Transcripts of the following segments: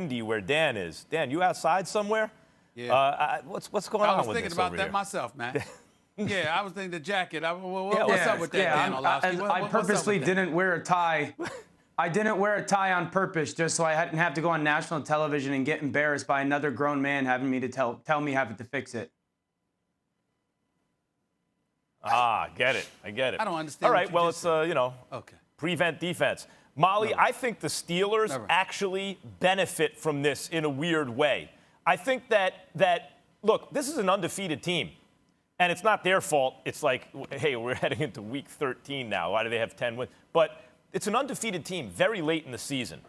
windy where Dan is. Dan, you outside somewhere? Yeah. What's going on with this over here? I was thinking about that myself, man. Yeah, I was thinking the jacket. What's up with that, Yeah, Dan Orlovsky? I purposely didn't wear a tie. I didn't wear a tie on purpose just so I didn't have to go on national television and get embarrassed by another grown man having me to tell me having to fix it. Get it. I get it. I don't understand. All right, well, it's, okay. Prevent defense. Molly, I think the Steelers actually benefit from this in a weird way. I think that look, this is an undefeated team. And it's not their fault. It's like, hey, we're heading into week 13 now. Why do they have 10 wins? But it's an undefeated team very late in the season.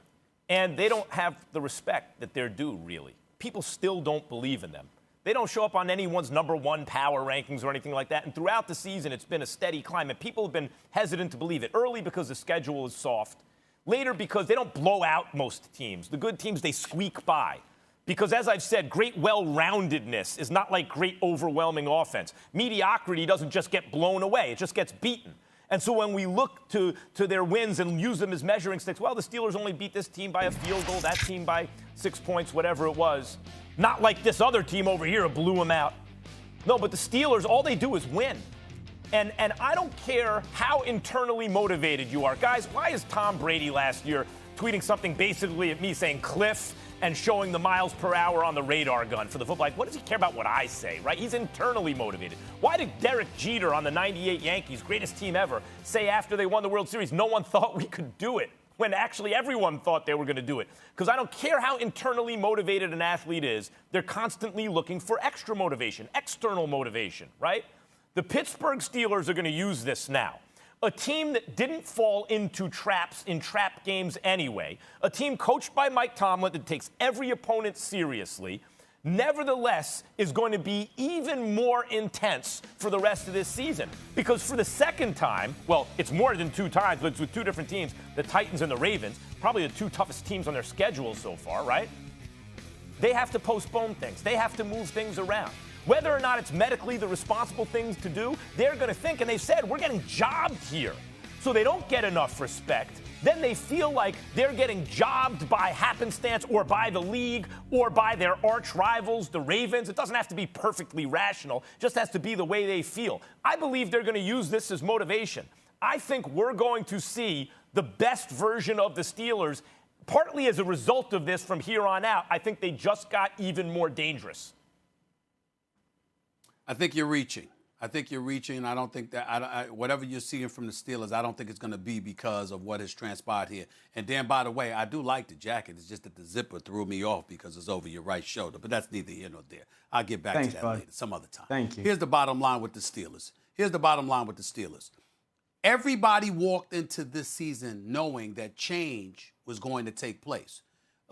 And they don't have the respect that they're due, really. People still don't believe in them. They don't show up on anyone's #1 power rankings or anything like that. And throughout the season, it's been a steady climb. And people have been hesitant to believe it. Early because the schedule is soft. Later because they don't blow out most teams. The good teams, they squeak by. Because, as I've said, great well-roundedness is not like great overwhelming offense. Mediocrity doesn't just get blown away. It just gets beaten. And so when we look to their wins and use them as measuring sticks, well, the Steelers only beat this team by a field goal, that team by 6 points, whatever it was. Not like this other team over here who blew them out. No, but the Steelers, all they do is win. And I don't care how internally motivated you are. Guys, why is Tom Brady last year tweeting something basically at me saying Cliff and showing the miles per hour on the radar gun for the football? Like, what does he care about what I say, right? He's internally motivated. Why did Derek Jeter on the 98 Yankees, greatest team ever, say after they won the World Series, no one thought we could do it, when actually everyone thought they were going to do it? Because I don't care how internally motivated an athlete is, they're constantly looking for extra motivation, external motivation, right? The Pittsburgh Steelers are going to use this now. A team that didn't fall into traps in trap games anyway, a team coached by Mike Tomlin that takes every opponent seriously, nevertheless is going to be even more intense for the rest of this season. Because for the second time, well, it's more than 2 times, but it's with 2 different teams, the Titans and the Ravens, probably the 2 toughest teams on their schedule so far, right? They have to postpone things. They have to move things around. Whether or not it's medically the responsible things to do, they're going to think, and they've said, we're getting jobbed here. So they don't get enough respect. Then they feel like they're getting jobbed by happenstance or by the league or by their arch rivals, the Ravens. It doesn't have to be perfectly rational. It just has to be the way they feel. I believe they're going to use this as motivation. I think we're going to see the best version of the Steelers, partly as a result of this from here on out. I think they just got even more dangerous. I think you're reaching. I don't think that whatever you're seeing from the Steelers, I don't think it's going to be because of what has transpired here. And Dan, by the way, I do like the jacket. It's just that the zipper threw me off because it's over your right shoulder. But that's neither here nor there. I'll get back to that later, some other time. Thank you. Here's the bottom line with the Steelers. Everybody walked into this season knowing that change was going to take place.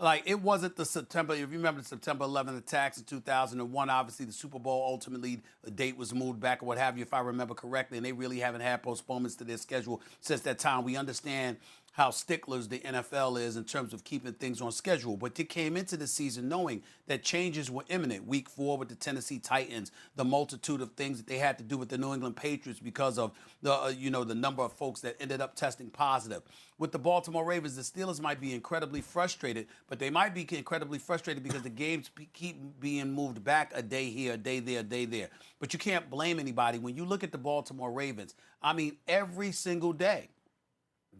Like, it wasn't the September, if you remember the September 11th attacks in 2001, obviously the Super Bowl, ultimately the date was moved back or what have you, if I remember correctly, and they really haven't had postponements to their schedule since that time. We understand how sticklers the NFL is in terms of keeping things on schedule. But they came into the season knowing that changes were imminent. Week 4 with the Tennessee Titans, the multitude of things that they had to do with the New England Patriots because of the the number of folks that ended up testing positive. With the Baltimore Ravens, the Steelers might be incredibly frustrated, but they might be incredibly frustrated because the games keep being moved back a day here, a day there, a day there. But you can't blame anybody. When you look at the Baltimore Ravens, I mean, every single day,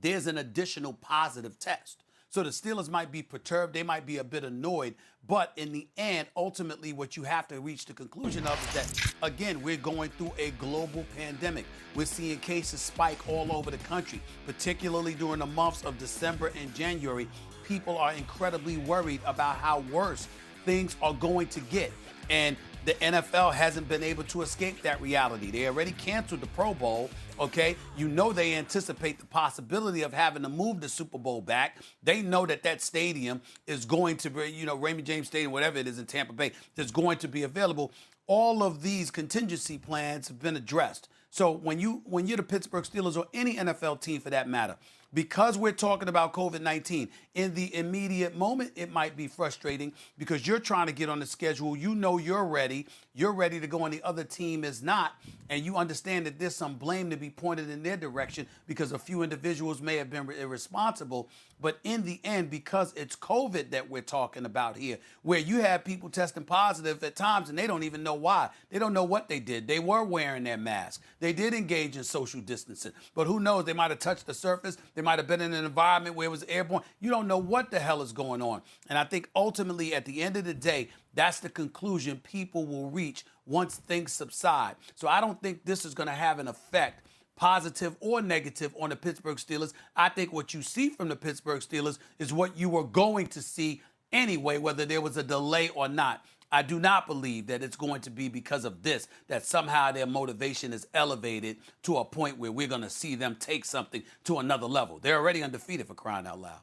there's an additional positive test. So the Steelers might be perturbed, they might be a bit annoyed, but in the end, ultimately what you have to reach the conclusion of is that, again, we're going through a global pandemic. We're seeing cases spike all over the country, particularly during the months of December and January. People are incredibly worried about how worse things are going to get. And the NFL hasn't been able to escape that reality. They already canceled the Pro Bowl, okay? You know they anticipate the possibility of having to move the Super Bowl back. They know that that stadium is going to be, Raymond James Stadium, whatever it is in Tampa Bay, that's going to be available. All of these contingency plans have been addressed. So when you're the Pittsburgh Steelers or any NFL team for that matter, because we're talking about COVID-19, in the immediate moment, it might be frustrating because you're trying to get on the schedule. You know you're ready. You're ready to go, and the other team is not. And you understand that there's some blame to be pointed in their direction because a few individuals may have been irresponsible. But in the end, because it's COVID that we're talking about here, where you have people testing positive at times and they don't even know why. They don't know what they did. They were wearing their mask. They did engage in social distancing. But who knows? They might have touched the surface. They might have been in an environment where it was airborne. You don't know what the hell is going on. And I think ultimately, at the end of the day, that's the conclusion people will reach once things subside. So I don't think this is going to have an effect, positive or negative, on the Pittsburgh Steelers. I think what you see from the Pittsburgh Steelers is what you were going to see anyway, whether there was a delay or not. I do not believe that it's going to be because of this, that somehow their motivation is elevated to a point where we're going to see them take something to another level. They're already undefeated, for crying out loud.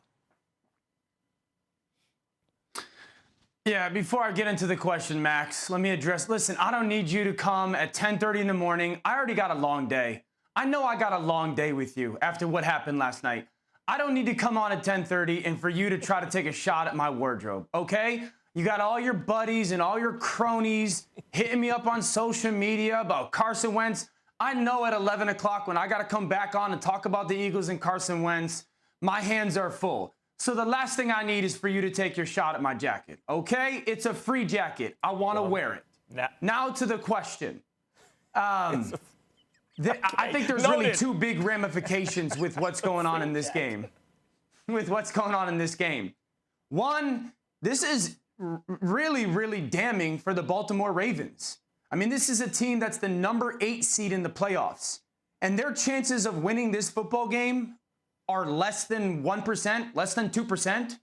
Yeah, before I get into the question, Max, let me address. Listen, I don't need you to come at 10:30 in the morning. I already got a long day. I know I got a long day with you after what happened last night. I don't need to come on at 10:30 and for you to try to take a shot at my wardrobe, okay? You got all your buddies and all your cronies hitting me up on social media about Carson Wentz. I know at 11 o'clock when I got to come back on and talk about the Eagles and Carson Wentz, my hands are full. So the last thing I need is for you to take your shot at my jacket, okay? It's a free jacket. I want to wear it. Now to the question. I think there's really two big ramifications with what's going on in this game. One, this is really, really damning for the Baltimore Ravens. I mean, this is a team that's the number 8 seed in the playoffs. And their chances of winning this football game are less than 1%, less than 2%.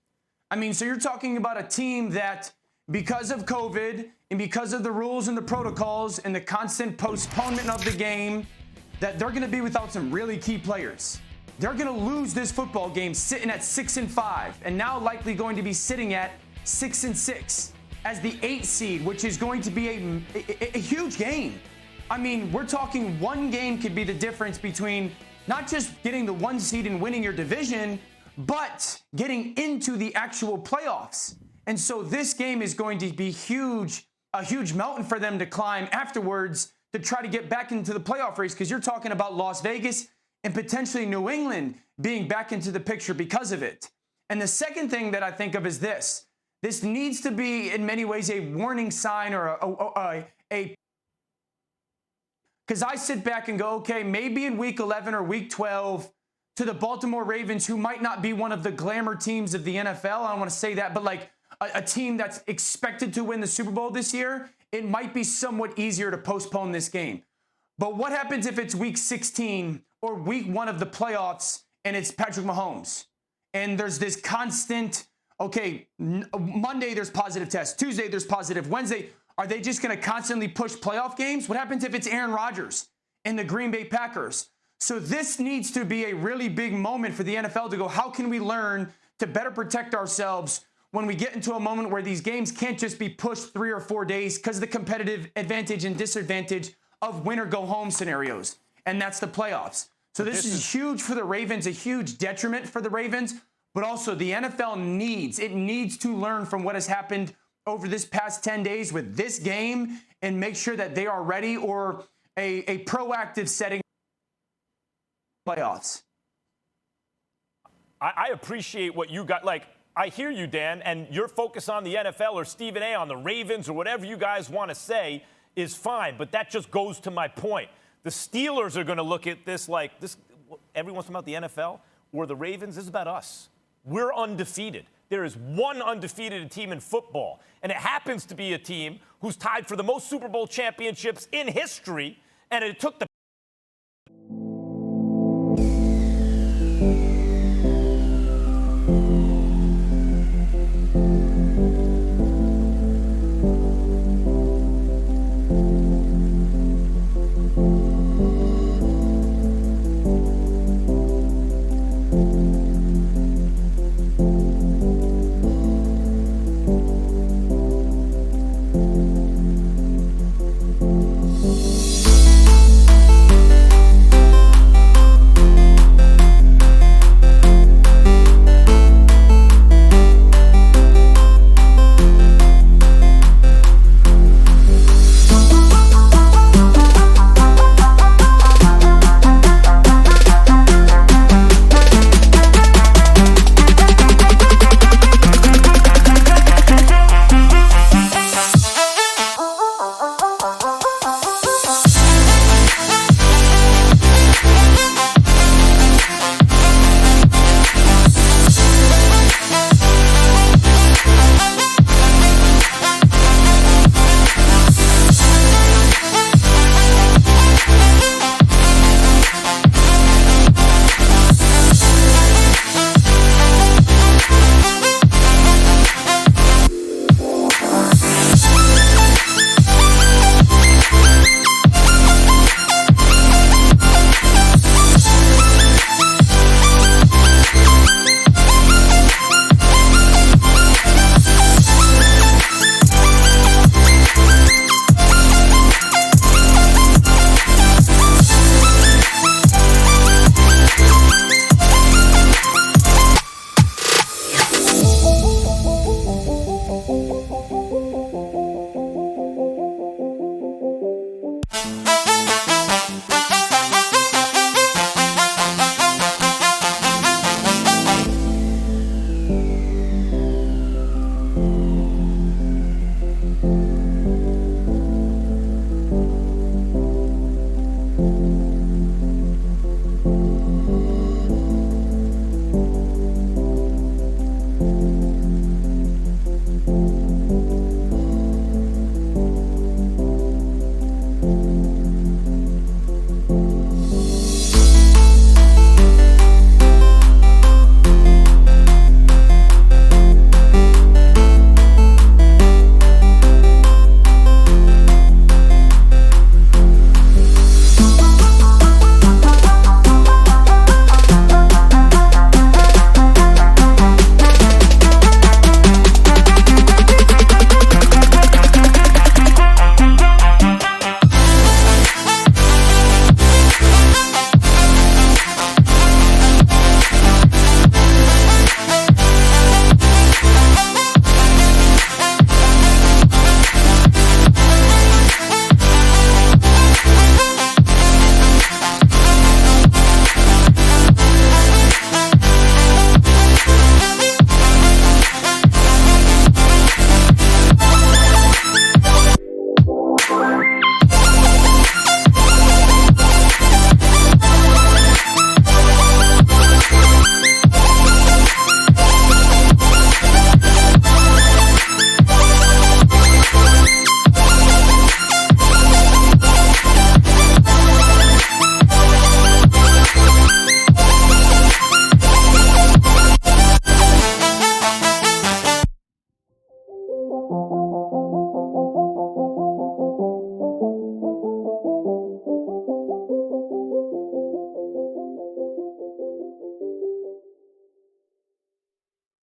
I mean, so you're talking about a team that, because of COVID and because of the rules and the protocols and the constant postponement of the game, that they're going to be without some really key players. They're going to lose this football game sitting at 6-5 and now likely going to be sitting at 6-6 as the 8 seed, which is going to be a huge game. I mean, we're talking one game could be the difference between not just getting the 1 seed and winning your division, but getting into the actual playoffs. And so this game is going to be huge, a huge mountain for them to climb afterwards to try to get back into the playoff race, because you're talking about Las Vegas and potentially New England being back into the picture because of it. And the second thing that I think of is this. This needs to be, in many ways, a warning sign or because I sit back and go, okay, maybe in week 11 or week 12 to the Baltimore Ravens, who might not be one of the glamour teams of the NFL, I don't want to say that, but like a team that's expected to win the Super Bowl this year, it might be somewhat easier to postpone this game. But what happens if it's week 16 or week 1 of the playoffs and it's Patrick Mahomes? And there's this constant, okay, Monday there's positive tests, Tuesday there's positive, Wednesday. Are they just going to constantly push playoff games? What happens if it's Aaron Rodgers and the Green Bay Packers? So this needs to be a really big moment for the NFL to go, how can we learn to better protect ourselves when we get into a moment where these games can't just be pushed 3 or 4 days because of the competitive advantage and disadvantage of win or go home scenarios. And that's the playoffs. So this is huge for the Ravens, a huge detriment for the Ravens, but also the NFL needs to learn from what has happened over this past 10 days with this game and make sure that they are ready, or a proactive setting playoffs. I appreciate what you got. Like, I hear you, Dan, and your focus on the NFL or Stephen A. on the Ravens or whatever you guys want to say is fine, but that just goes to my point. The Steelers are going to look at this like this. Everyone's talking about the NFL or the Ravens. This is about us. We're undefeated. There is one undefeated team in football, and it happens to be a team who's tied for the most Super Bowl championships in history, and it took the